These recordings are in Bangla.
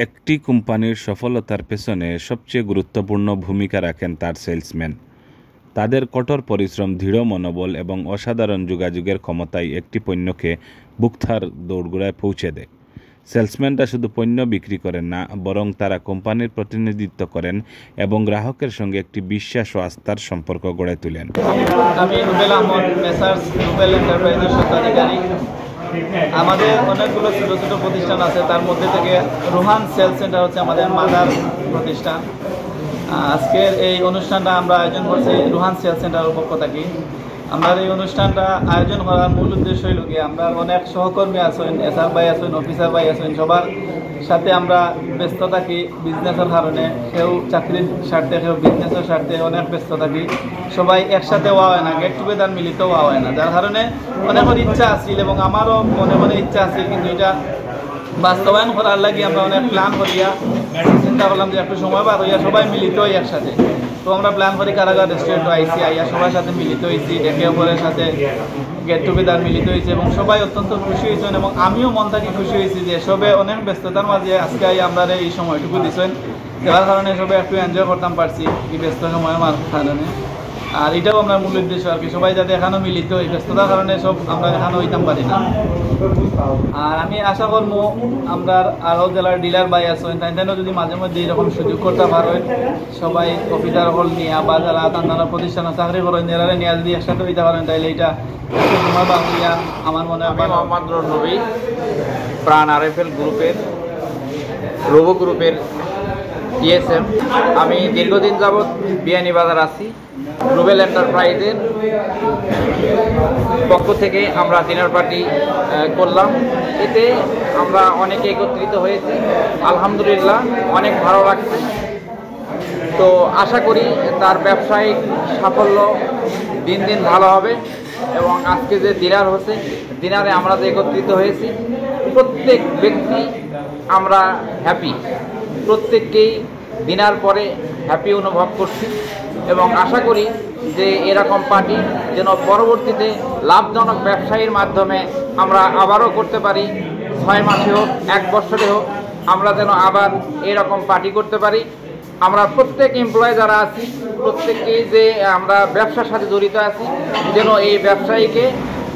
একটি কোম্পানির সফলতার পেছনে সবচেয়ে গুরুত্বপূর্ণ ভূমিকা রাখেন তার সেলসম্যান। তাদের কঠোর পরিশ্রম, দৃঢ় মনোবল এবং অসাধারণ যোগাযোগের ক্ষমতায় একটি পণ্যকে ভোক্তার দোরগোড়ায় পৌঁছে দেয়। সেলসম্যানরা শুধু পণ্য বিক্রি করেন না, বরং তারা কোম্পানির প্রতিনিধিত্ব করেন এবং গ্রাহকের সঙ্গে একটি বিশ্বাস ও আস্থার সম্পর্ক গড়ে তোলেন। আমি রুবেল আহমদ, মেসার্স রুবেল এন্টারপ্রাইজের স্বত্বাধিকারী। আমাদের অনেকগুলো ছোটো ছোটো প্রতিষ্ঠান আছে, তার মধ্যে থেকে রোহান সেলস সেন্টার হচ্ছে আমাদের মাদার প্রতিষ্ঠান। আজকের এই অনুষ্ঠানটা আমরা আয়োজন করছি রোহান সেলস সেন্টারের পক্ষ থেকে। আমরা এই অনুষ্ঠানটা আয়োজন করার মূল উদ্দেশ্য হইল গিয়ে আমরা অনেক সহকর্মী আছেন, এসআর ভাই আছেন, অফিসার ভাই আছেন, সবার সাথে আমরা ব্যস্ত থাকি বিজনেসের কারণে। কেউ চাকরির স্বার্থে, কেউ বিজনেসের স্বার্থে অনেক ব্যস্ত থাকি। সবাই একসাথে হওয়া হয় না, গেট টুগেদার মিলিত হওয়া হয় না, যার কারণে অনেকের ইচ্ছা আছিল এবং আমারও মনে মনে ইচ্ছা আছিল, কিন্তু এটা বাস্তবায়ন করার লাগে আমরা অনেক প্ল্যান করিয়া চিন্তা করলাম যে একটু সময় পার হইয়া সবাই মিলিত হই একসাথে। তো আমরা প্ল্যান করি কারাগার রেস্টুরেন্টে আইসি, আইয়া সবার সাথে মিলিত হয়েছি, একে অপরের সাথে গেট টুগেদার মিলিত হয়েছে এবং সবাই অত্যন্ত খুশি হয়েছেন এবং আমিও মন থেকে খুশি হয়েছি যে সবে অনেক ব্যস্ততার মাঝে আজকে আমরা এই সময়টুকু দিচ্ছেন, যার কারণে সবাই একটু এনজয় করতাম পারছি এই ব্যস্ত সময়ের কারণে। আর এটাও আমরা মূল উদ্দেশ্য আর কি, সবাই যাতে এখানেও মিলিত হই, ব্যস্ততার কারণে সব আমরা এখানে হইতাম পারি না। আর আমি আশা করবো আমরা আরও জেলার ডিলার বাই আছেন, তাইও যদি মাঝে মধ্যে এরকম সুযোগ করতে পারেন, সবাই অফিসার হল নিয়ে বা যারা তারা প্রতিষ্ঠানে চাকরি করেন যারা নিয়ে যদি একসাথে হইতে পারেন, তাইলে এটা সময় বাংলিয়া আমার মনে হয়। মোহাম্মদ নবী, প্রাণ আরএফএল গ্রুপের রোবো গ্রুপের টিএসএম। আমি দীর্ঘদিন যাবৎ বিয়ানীবাজার আছি। রুবেল এন্টারপ্রাইজের পক্ষ থেকে আমরা ডিনার পার্টি করলাম, এতে আমরা অনেকে একত্রিত হয়েছি। আলহামদুলিল্লাহ অনেক ভালো লাগছে। তো আশা করি তার ব্যবসায়িক সাফল্য দিন দিন ভালো হবে এবং আজকে যে ডিনার হচ্ছে, ডিনারে আমরা যে একত্রিত হয়েছি প্রত্যেক ব্যক্তি আমরা হ্যাপি, প্রত্যেককেই ডিনার পরে হ্যাপি অনুভব করছি এবং আশা করি যে এরকম পার্টি যেন পরবর্তীতে লাভজনক ব্যবসায়ীর মাধ্যমে আমরা আবারও করতে পারি। 6 মাসে হোক, 1 বছরে হোক, আমরা যেন আবার এরকম পার্টি করতে পারি। আমরা প্রত্যেক এমপ্লয়ি যারা আছি প্রত্যেককেই যে আমরা ব্যবসার সাথে জড়িত আছি, যেন এই ব্যবসায়ীকে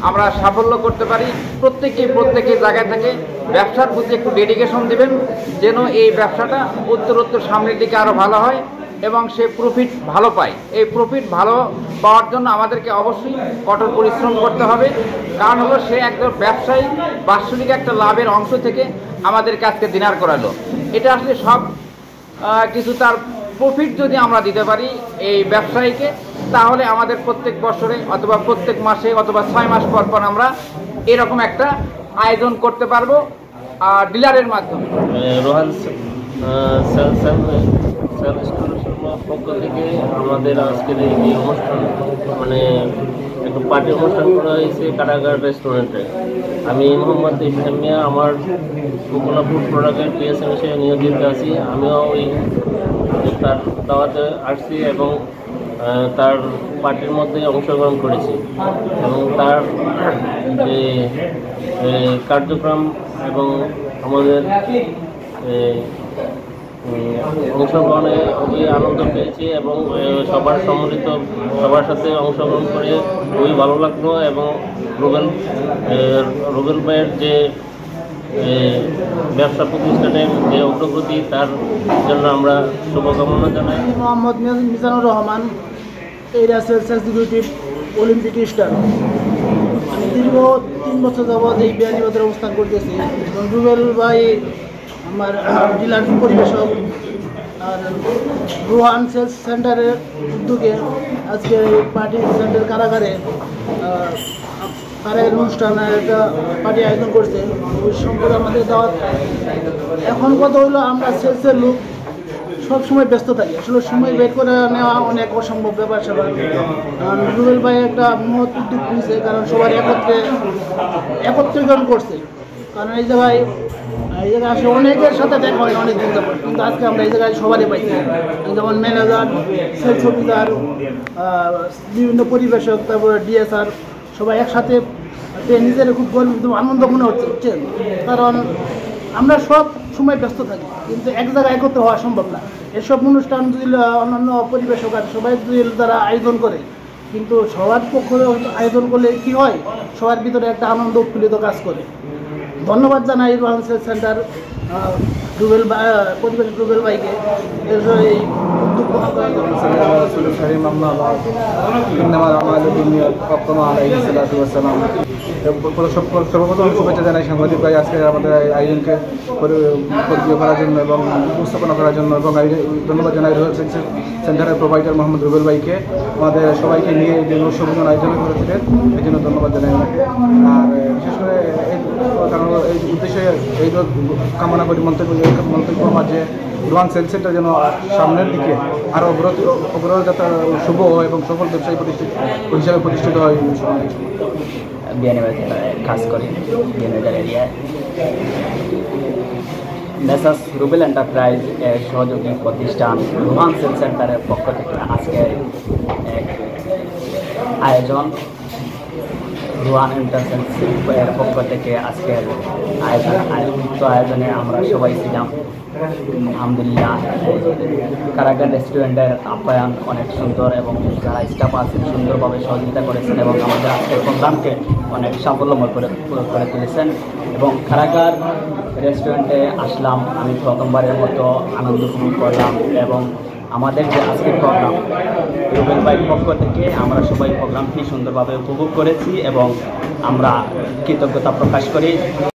আমরা সাফল্য করতে পারি। প্রত্যেকের জায়গা থেকে ব্যবসার প্রতি একটু ডেডিকেশন দেবেন, যেন এই ব্যবসাটা উত্তরোত্তর সামনের দিকে আরও ভালো হয় এবং সে প্রফিট ভালো পায়। এই প্রফিট ভালো পাওয়ার জন্য আমাদেরকে অবশ্যই কঠোর পরিশ্রম করতে হবে। কারণ হলো সে একজন ব্যবসায়ী বাৎসরিক একটা লাভের অংশ থেকে আমাদের কাছকে ডিনার করালো। এটা আসলে সব কিছু তার প্রফিট যদি আমরা দিতে পারি এই ব্যবসায়ীকে, তাহলে আমাদের প্রত্যেক বছরে অথবা প্রত্যেক মাসে অথবা 6 মাস পর পর আমরা এরকম একটা আয়োজন করতে পারবো ডিলারের মাধ্যমে। রোহান পক্ষ থেকে আমাদের আজকের এই অনুষ্ঠান একটা পার্টি অনুষ্ঠান করা হয়েছে কারাগার রেস্টুরেন্টে। আমি মোহাম্মদ ইব্রাহিম মিয়া, আমার কোকোনা ফুড প্রোডাক্টের টিএসএম হিসেবে নিয়োজিত আছি। আমিও ওই তার দাওয়াতে আসছি এবং তার পার্টির মধ্যে অংশগ্রহণ করেছি এবং তার যে কার্যক্রম এবং আমাদের অংশগ্রহণে খুবই আনন্দ পেয়েছি এবং সবার সাথে অংশগ্রহণ করে খুবই ভালো লাগলো এবং রুবেল ভাইয়ের যে ব্যবসা প্রতিষ্ঠানের যে অগ্রগতি তার জন্য আমরা শুভকামনা জানাই। Mohammad Mizanur Rahman, area sales executive, Olympic star. আমি দীর্ঘ 3 বছর যাবৎ এই বিয়ানীবাজারে অবস্থান করতেছি এবং রুবেল ভাই আমার ডিলার পরিবেশক। আর রোহান সেলস সেন্টারের উদ্যোগে আজকে এই পার্টি সেন্টার কারাগারে অনুষ্ঠানে একটা পার্টি আয়োজন করছে, ওই সম্পর্কে আমাদের দাওয়াত। এখন কথা হলো আমরা সেলসের লোক সবসময় ব্যস্ত থাকি, আসলে সময় বের করে নেওয়া অনেক অসম্ভব ব্যাপার স্যাপার। রুবেল ভাই একটা মহৎ উদ্যোগ নিয়েছে, কারণ সবাই একত্রীকরণ করছে। কারণ এই জায়গায় আসলে অনেকের সাথে দেখা হয় অনেক দিন যাবত, কিন্তু আজকে আমরা এই জায়গায় সবারই পাইছি, যেমন ম্যানেজার, সেলস অফিসার, বিভিন্ন পরিবেশক, তারপরে ডিএসআর, সবাই একসাথে নিজের খুব গর্বিত আনন্দ মনে হচ্ছে। কারণ আমরা সব সময় ব্যস্ত থাকি, কিন্তু এক জায়গায় একত্র হওয়া সম্ভব না। এসব অনুষ্ঠান যদি অন্যান্য পরিবেশক আর সবাই যদি তারা আয়োজন করে, কিন্তু সবার পক্ষে আয়োজন করলে কি হয়, সবার ভিতরে একটা আনন্দ উৎফুল্লিত কাজ করে। ধন্যবাদ জানাই রোহান সেলস সেন্টার রুবেল পরিবেশ রুবেল ভাইকে এই উদ্যোগ গ্রহণ করার জন্য। সর্বপ্রথম শুভেচ্ছা জানাই সাংবাদিক ভাই আজকে আমাদের আয়োজনকে পরিচয় করার জন্য এবং উপস্থাপনা করার জন্য, এবং ধন্যবাদ জানাই রোহান সেলস সেন্টারের প্রোভাইডার মোহাম্মদ রুবেল ভাইকে আমাদের সবাইকে নিয়ে যে উৎসবগুলো আয়োজন করেছিলেন এই জন্য ধন্যবাদ জানাই ওনাকে। আর বিশেষ করে কারণ এই উদ্দেশ্যে এই কামনা করি মন্তব্য মাঝে রোহান সেলস সেন্টার যেন সামনের দিকে আরও অগ্রযাত্রা শুভ এবং সফল ব্যবসায়ী হিসাবে প্রতিষ্ঠিত হয়। বিয়ানীবাজার কাজ করি, বিয়ানীবাজার এরিয়ায়। মেসার্স রুবেল এন্টারপ্রাইজ এর সহযোগী প্রতিষ্ঠান রোহান সেলস সেন্টারের পক্ষ থেকে আজকে এক আয়োজন, রোহান এন্টারপ্রাইজের পক্ষ থেকে আজকের আয়োজনে আমরা সবাই ছিলাম। আলহামদুলিল্লাহ, কারাগার রেস্টুরেন্টের আপ্যায়ন অনেক সুন্দর এবং যারা স্টাফ আছেন সুন্দরভাবে সহযোগিতা করেছেন এবং আমাদের আজকের প্রোগ্রামকে অনেক সাফল্যময় করে তুলেছেন। এবং কারাগার রেস্টুরেন্টে আসলাম, আমি প্রথমবারের মতো আনন্দ উপভোগ করলাম এবং আমাদের যে আজকের প্রোগ্রাম রুবেল ভাইয়ের পক্ষ থেকে আমরা সবাই প্রোগ্রামটি সুন্দরভাবে উপভোগ করেছি এবং আমরা কৃতজ্ঞতা প্রকাশ করি।